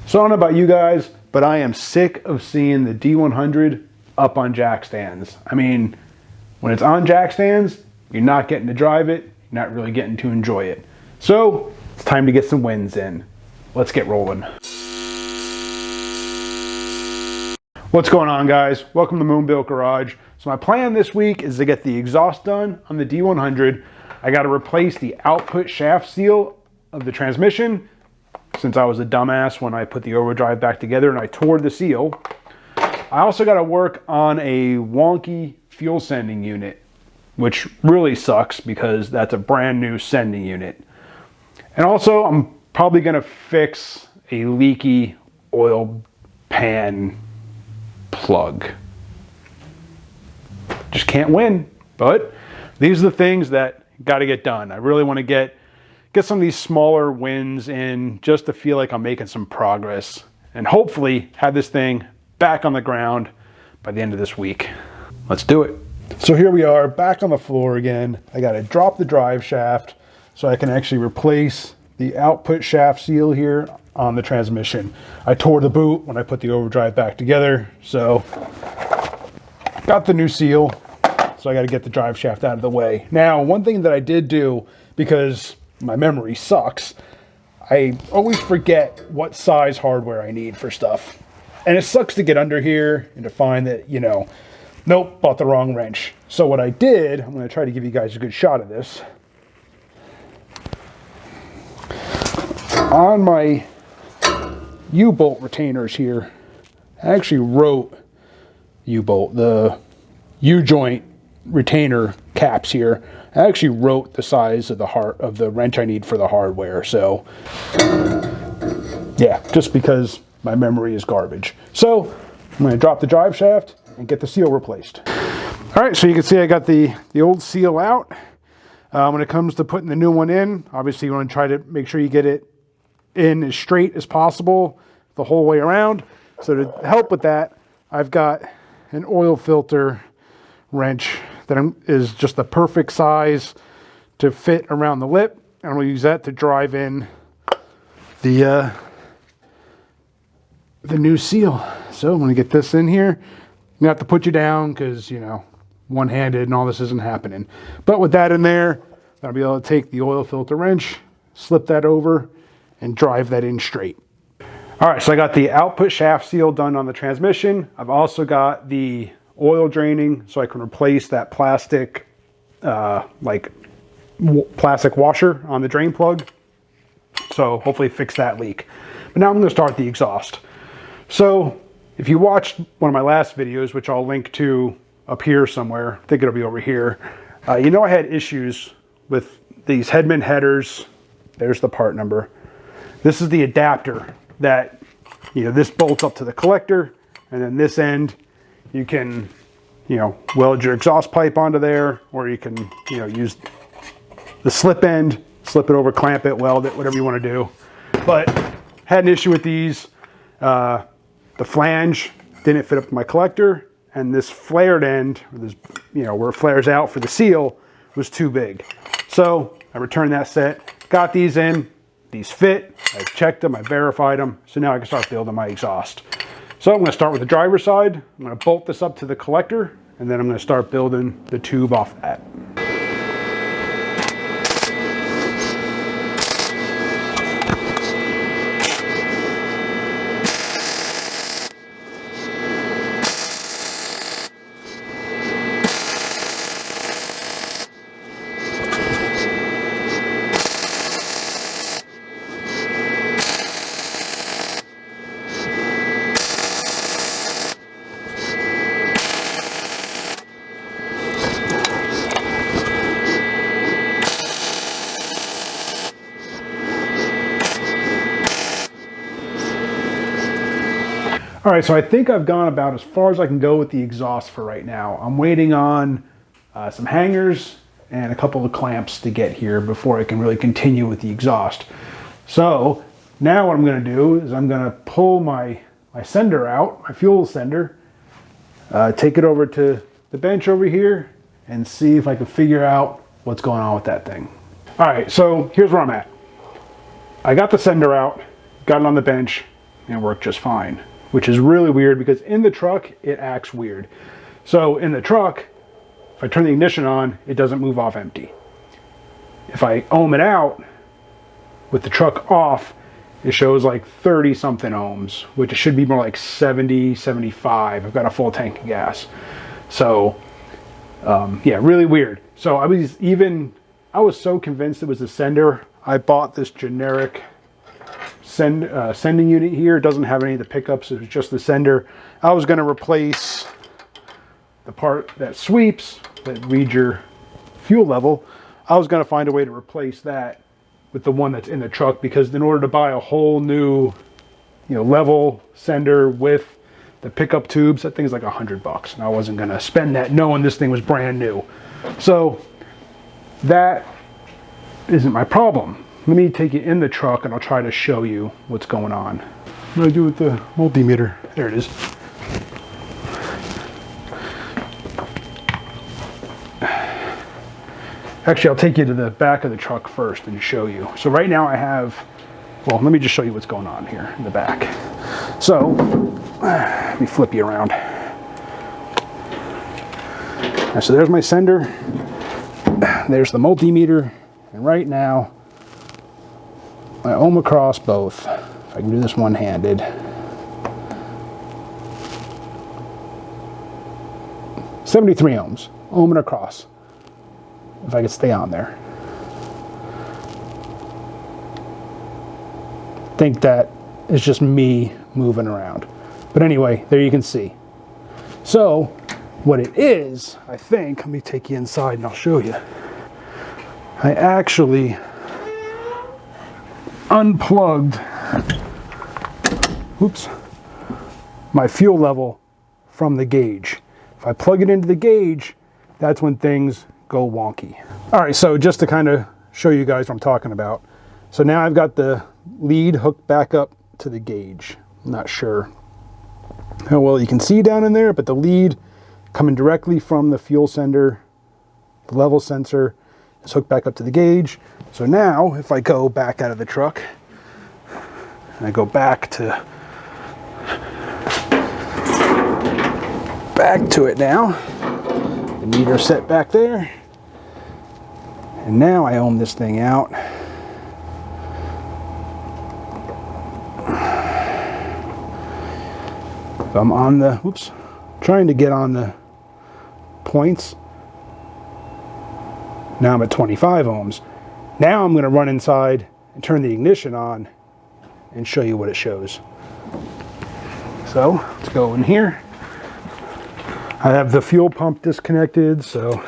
So I don't know about you guys, but I am sick of seeing the D100 up on jack stands. I mean, when it's on jack stands, you're not getting to drive it, you're not really getting to enjoy it. So it's time to get some wins in. Let's get rolling. What's going on, guys? Welcome to Moonbuilt Garage. So my plan this week is to get the exhaust done on the D100. I got to replace the output shaft seal of the transmission, since I was a dumbass when I put the overdrive back together and I tore the seal. I also got to work on a wonky fuel sending unit, which really sucks because that's a brand new sending unit. And also I'm probably going to fix a leaky oil pan plug. Just can't win, but these are the things that got to get done. I really want to get some of these smaller wins in just to feel like I'm making some progress and hopefully have this thing back on the ground by the end of this week. Let's do it. So here we are back on the floor again. I got to drop the drive shaft so I can actually replace the output shaft seal here on the transmission. I tore the boot when I put the overdrive back together, so got the new seal. So I got to get the drive shaft out of the way. Now, one thing that I did do, because my memory sucks, I always forget what size hardware I need for stuff. And it sucks to get under here and to find that, you know, nope, bought the wrong wrench. So what I did, I'm going to try to give you guys a good shot of this. On my U-bolt retainers here, I actually wrote U-bolt, the U-joint retainer caps here. I actually wrote the size of the wrench I need for the hardware. So yeah, just because my memory is garbage. So I'm going to drop the drive shaft and get the seal replaced. All right, so you can see I got the old seal out. When it comes to putting the new one in, obviously you want to try to make sure you get it in as straight as possible the whole way around. So to help with that, I've got an oil filter wrench that is just the perfect size to fit around the lip, and we'll use that to drive in the new seal. So I'm going to get this in here. I'm going to have to put you down because, you know, one-handed and all this isn't happening. But with that in there, I'll be able to take the oil filter wrench, slip that over, and drive that in straight. All right, so I got the output shaft seal done on the transmission. I've also got the oil draining so I can replace that plastic plastic washer on the drain plug. So hopefully fix that leak. But now I'm going to start the exhaust. So if you watched one of my last videos, which I'll link to up here somewhere, I think it'll be over here, you know I had issues with these Headman headers. There's the part number. This is the adapter that, you know, this bolts up to the collector, and then this end you can, you know, weld your exhaust pipe onto there, or you can, you know, use the slip end, slip it over, clamp it, weld it, whatever you want to do. But had an issue with these. The flange didn't fit up to my collector, and this flared end, this, you know, where it flares out for the seal, was too big. So I returned that set, got these in, these fit, I checked them, I verified them, so now I can start building my exhaust. So I'm going to start with the driver's side. I'm going to bolt this up to the collector, and then I'm going to start building the tube off that. All right, so I think I've gone about as far as I can go with the exhaust for right now. I'm waiting on some hangers and a couple of clamps to get here before I can really continue with the exhaust. So now what I'm going to do is I'm going to pull my sender out, my fuel sender, take it over to the bench over here and see if I can figure out what's going on with that thing. All right, so here's where I'm at. I got the sender out, got it on the bench, and work just fine, which is really weird because in the truck, it acts weird. So in the truck, if I turn the ignition on, it doesn't move off empty. If I ohm it out with the truck off, it shows like 30 something ohms, which it should be more like 70, 75. I've got a full tank of gas. So yeah, really weird. So I was so convinced it was the sender. I bought this generic sending unit here. It doesn't have any of the pickups. It was just the sender. I was going to replace the part that sweeps, that reads your fuel level. I was going to find a way to replace that with the one that's in the truck, because in order to buy a whole new, level sender with the pickup tubes, that thing is like $100, and I wasn't going to spend that knowing this thing was brand new. So that isn't my problem. Let me take you in the truck and I'll try to show you what's going on. What do I do with the multimeter? There it is. Actually, I'll take you to the back of the truck first and show you. So right now I have, well, let me just show you what's going on here in the back. So, let me flip you around. So there's my sender. There's the multimeter. And right now, I ohm across both. If I can do this one-handed. 73 ohms, ohming across. If I could stay on there. I think that is just me moving around. But anyway, there you can see. So, what it is, I think, let me take you inside and I'll show you. I actually unplugged, my fuel level from the gauge. If I plug it into the gauge, that's when things go wonky. All right, so just to kind of show you guys what I'm talking about. So now I've got the lead hooked back up to the gauge. I'm not sure how well you can see down in there, but the lead coming directly from the fuel sender, the level sensor, is hooked back up to the gauge. So now if I go back out of the truck and I go back to it now, the meter set back there, and now I ohm this thing out. So I'm on the, trying to get on the points. Now I'm at 25 ohms. Now I'm going to run inside and turn the ignition on and show you what it shows. So let's go in here. I have the fuel pump disconnected, so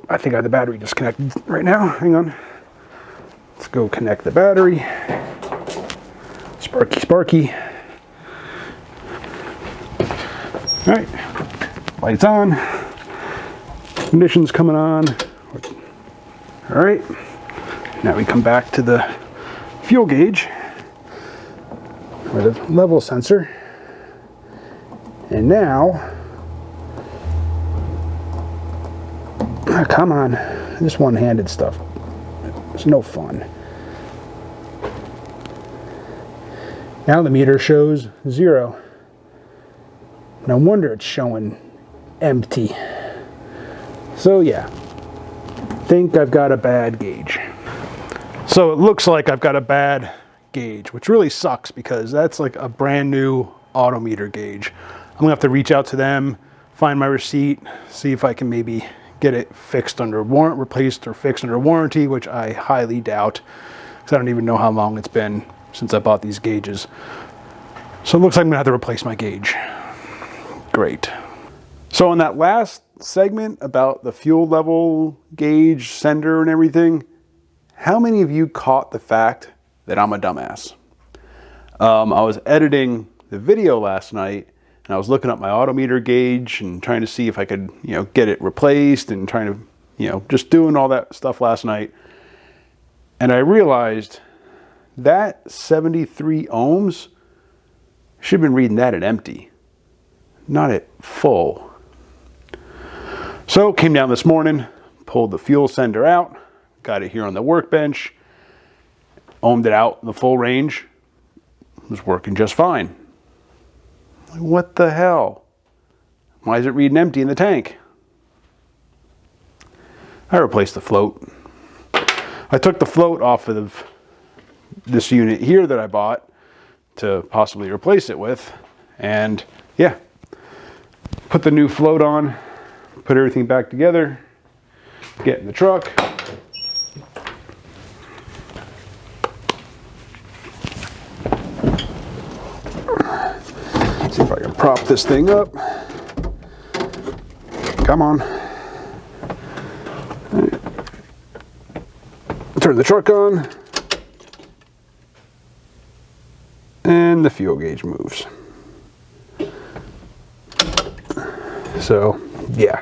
I think I have the battery disconnected right now. Hang on. Let's go connect the battery. Sparky, sparky. All right, lights on. Ignition's coming on. All right, now we come back to the fuel gauge, or the level sensor, and now, come on, this one-handed stuff, it's no fun. Now the meter shows 0. No wonder it's showing empty. So yeah, think I've got a bad gauge. So it looks like I've got a bad gauge, which really sucks because that's like a brand new autometer gauge. I'm gonna have to reach out to them, find my receipt, see if I can maybe get it fixed under warrant, replaced or fixed under warranty, which I highly doubt, because I don't even know how long it's been since I bought these gauges. So it looks like I'm gonna have to replace my gauge. Great. So in that last segment about the fuel level gauge, sender and everything, how many of you caught the fact that I'm a dumbass? I was editing the video last night and I was looking up my autometer gauge and trying to see if I could, get it replaced and trying to, just doing all that stuff last night. And I realized that 73 ohms should have been reading that at empty, not at full. So came down this morning, pulled the fuel sender out, got it here on the workbench, ohmed it out in the full range, was working just fine. Like, what the hell? Why is it reading empty in the tank? I replaced the float. I took the float off of this unit here that I bought to possibly replace it with, and yeah, put the new float on, put everything back together, get in the truck. See if I can prop this thing up. Come on. Turn the truck on. And the fuel gauge moves. So, yeah.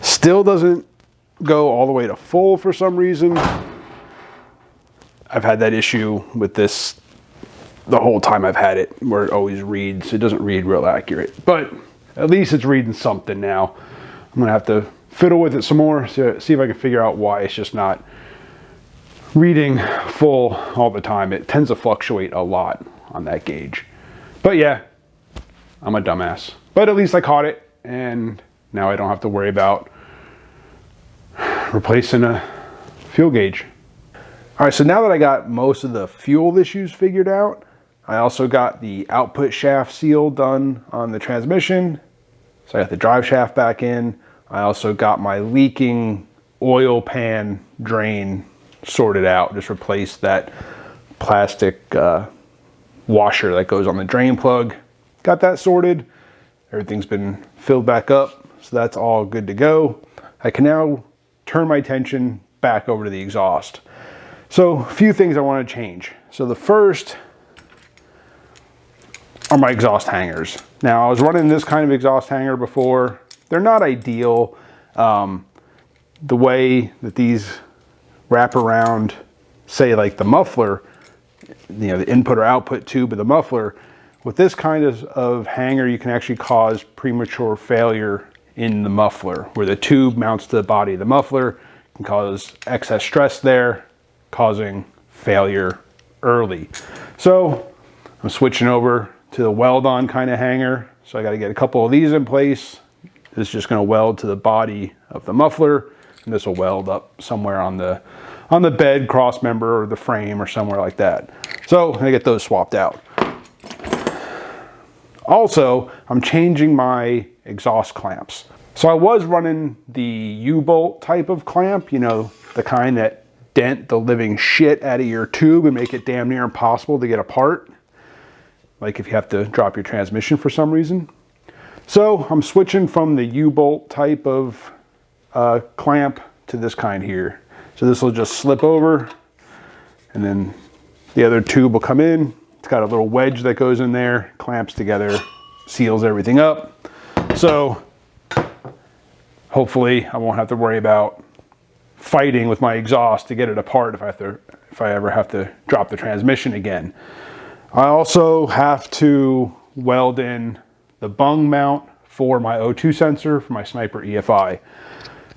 Still doesn't go all the way to full for some reason. I've had that issue with this the whole time I've had it, where it always reads. It doesn't read real accurate, but at least it's reading something now. I'm gonna have to fiddle with it some more, see if I can figure out why it's just not reading full all the time. It tends to fluctuate a lot on that gauge. But yeah, I'm a dumbass. But at least I caught it, and now I don't have to worry about replacing a fuel gauge. All right, so now that I got most of the fuel issues figured out, I also got the output shaft seal done on the transmission. So I got the drive shaft back in. I also got my leaking oil pan drain sorted out. Just replaced that plastic washer that goes on the drain plug. Got that sorted. Everything's been filled back up, so that's all good to go. I can now turn my attention back over to the exhaust. So a few things I want to change. So the first are my exhaust hangers. Now I was running this kind of exhaust hanger before. They're not ideal. The way that these wrap around, say like the muffler, you know, the input or output tube of the muffler, with this kind of hanger, you can actually cause premature failure in the muffler, where the tube mounts to the body of the muffler, can cause excess stress there, causing failure early. So I'm switching over to the weld-on kind of hanger. So I got to get a couple of these in place. This is just going to weld to the body of the muffler, and this will weld up somewhere on the bed cross member or the frame or somewhere like that. So I get those swapped out. Also, I'm changing my exhaust clamps. So I was running the U-bolt type of clamp, you know, the kind that dent the living shit out of your tube and make it damn near impossible to get apart. Like if you have to drop your transmission for some reason. So I'm switching from the U-bolt type of clamp to this kind here. So this will just slip over, and then the other tube will come in. It's got a little wedge that goes in there, clamps together, seals everything up. So hopefully I won't have to worry about fighting with my exhaust to get it apart if I ever have to drop the transmission again. I also have to weld in the bung mount for my O2 sensor for my Sniper EFI.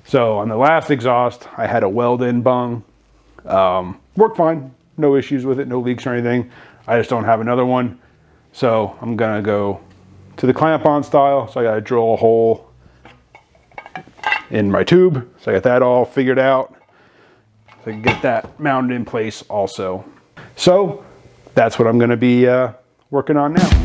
So on the last exhaust, I had a weld-in bung. Worked fine, no issues with it, no leaks or anything. I just don't have another one. So I'm gonna go to the clamp-on style. So I gotta drill a hole in my tube. So I got that all figured out. So I can get that mounted in place also. So that's what I'm gonna be working on now.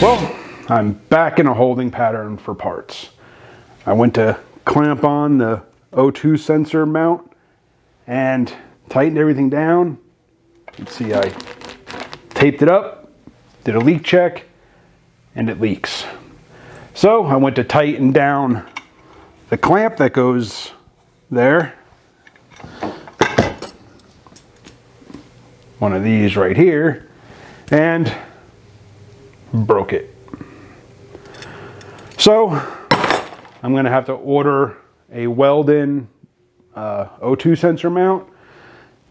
Well, I'm back in a holding pattern for parts. I went to clamp on the O2 sensor mount and tightened everything down. You can see I taped it up, did a leak check, and it leaks. So I went to tighten down the clamp that goes there. One of these right here, and broke it. So I'm going to have to order a weld-in O2 sensor mount.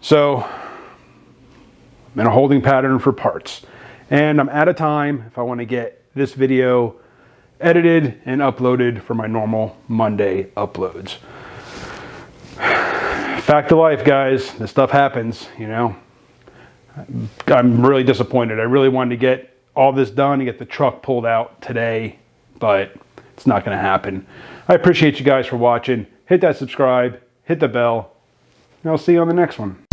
So I'm in a holding pattern for parts. And I'm out of time if I want to get this video edited and uploaded for my normal Monday uploads. Fact of life, guys. This stuff happens, you know. I'm really disappointed. I really wanted to get all this done and get the truck pulled out today, but it's not going to happen. I appreciate you guys for watching. Hit that subscribe, hit the bell, and I'll see you on the next one.